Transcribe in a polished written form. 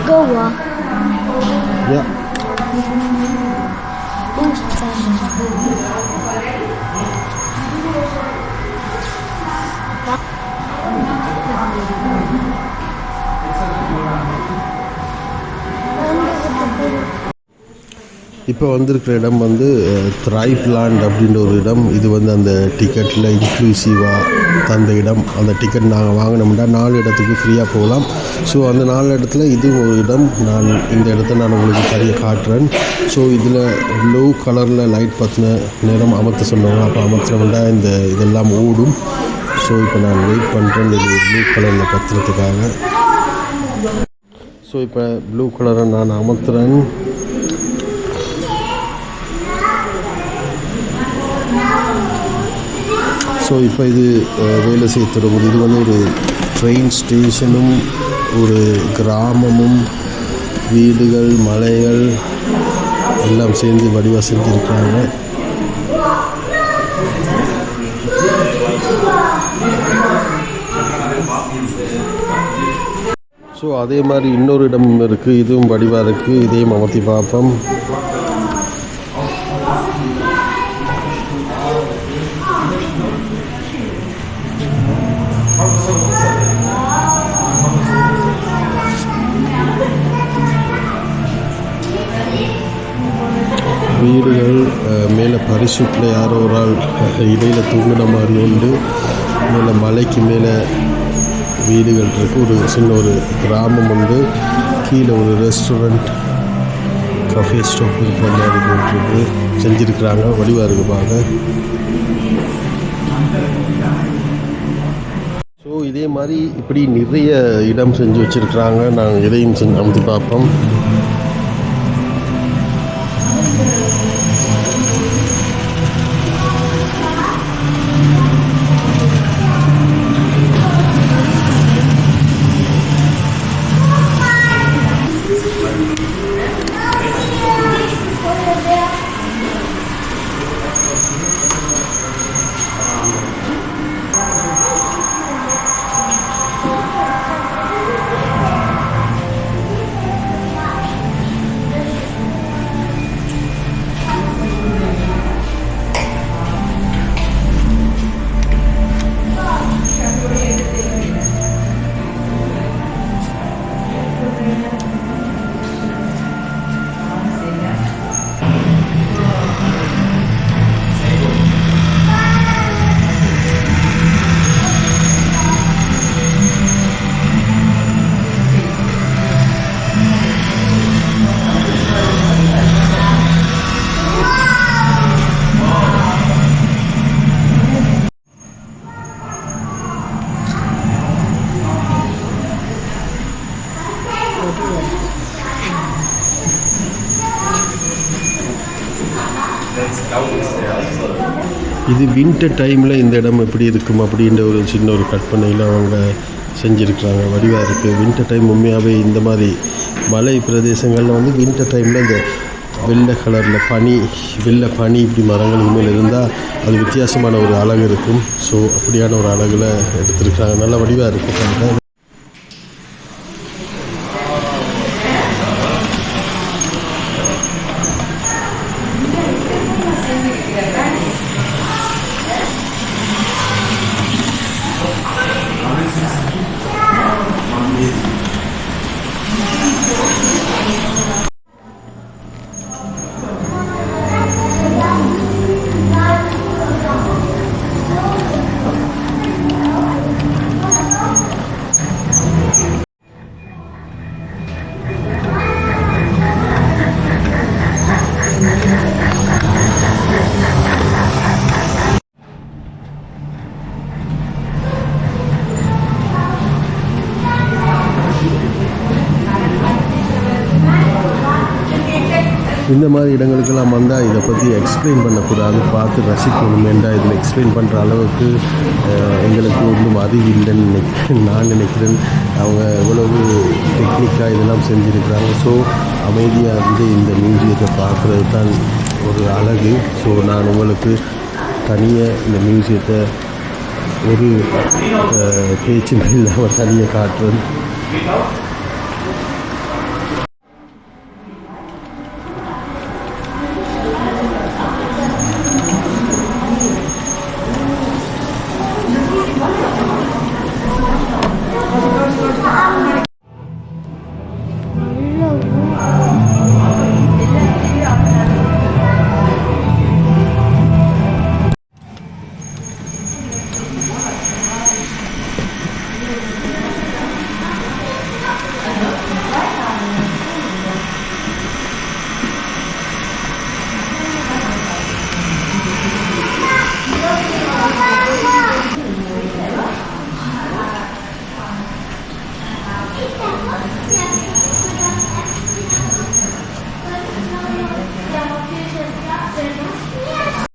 Goa. Yeah. இப்போ வந்திருக்கிற இடம் வந்து த்ரைப்லாண்ட் அப்படின்ற ஒரு இடம். இது வந்து அந்த டிக்கெட்டில் இன்க்ளூசிவாக தந்த இடம். அந்த டிக்கெட் நாங்கள் வாங்கினோம்னா 4 இடத்துக்கு ஃப்ரீயாக போகலாம். ஸோ அந்த 4 இடத்துல இது ஒரு இடம். நான் இந்த இடத்த நான் உங்களுக்கு சரியாக காட்டுறேன். ஸோ இதில் ப்ளூ கலரில் லைட் பற்றின நேரம் அமர்த்த சொன்னாங்க. அப்போ அமர்த்தினோம்னா இந்த இதெல்லாம் ஓடும். ஸோ இப்போ நான் வெயிட் பண்ணுறேன் இது ப்ளூ கலரில் பற்றுறதுக்காக. ஸோ இப்போ ப்ளூ கலரை நான் அமர்த்துறேன். ஸோ இப்போ இது வேலை செய்ய தொடங்குது. இது வந்து ஒரு ட்ரெயின் ஸ்டேஷனும் ஒரு கிராமமும் வீடுகள் மலைகள் எல்லாம் சேர்ந்து வடிவாக செஞ்சுருக்காங்க. ஸோ அதே மாதிரி இன்னொரு இடம் இருக்குது. இதுவும் வடிவாக இருக்குது. இதையும் அமர்த்தி பார்ப்போம். வீடுகள் மேலே பரிசுட்டில் யாரோ ஒரு ஆள் இடையில் தூங்கின மாதிரி உண்டு. மேலே மலைக்கு மேலே வீடுகள் இருக்குது. ஒரு சின்ன ஒரு கிராமம் உண்டு. கீழே ஒரு ரெஸ்டாரண்ட் கஃபே ஸ்டாப் இருக்கிற மாதிரி போட்டுருக்கு செஞ்சுருக்குறாங்க. வடிவாக இருக்குது பார்க்க. ஸோ இதே மாதிரி இப்படி நிறைய இடம் செஞ்சு வச்சுருக்குறாங்க. நாங்கள் இதையும் செஞ்சு அமுத்தி பார்ப்போம். இது வின்டர் டைமில் இந்த இடம் எப்படி இருக்கும் அப்படின்ற ஒரு சின்ன ஒரு கற்பனையில் அவங்க செஞ்சுருக்குறாங்க. வடிவாக இருக்குது. வின்டர் டைம் உண்மையாகவே இந்த மாதிரி மலை பிரதேசங்களில் வந்து வின்டர் டைமில் இந்த வெள்ளை கலரில் வெள்ளை பனி இப்படி மரங்கள் இனிமேல் இருந்தால் அது வித்தியாசமான ஒரு அழகு இருக்கும். ஸோ அப்படியான ஒரு அழகில் எடுத்துருக்குறாங்க. நல்ல வடிவாக இருக்குது. இந்த மாதிரி இடங்களுக்கெல்லாம் வந்தால் இதை பற்றி எக்ஸ்பிளைன் பண்ணக்கூடாது, பார்த்து ரசிக்கணும். ஏண்டா இதில் எக்ஸ்பிளைன் பண்ணுற அளவுக்கு எங்களுக்கு ஒன்றும் அறிவு இல்லைன்னு நான் நினைக்கிறேன். அவங்க எவ்வளவு டெக்னிக்காக இதெல்லாம் செஞ்சுருக்கிறாங்க. ஸோ அமைதியாக இருந்து இந்த மியூசியத்தை பார்க்குறது தான் ஒரு அழகு. ஸோ நான் உங்களுக்கு தனியாக இந்த மியூசியத்தை ஒரு பேச்சு இல்லாமல் தனியாக காட்டுறேன்.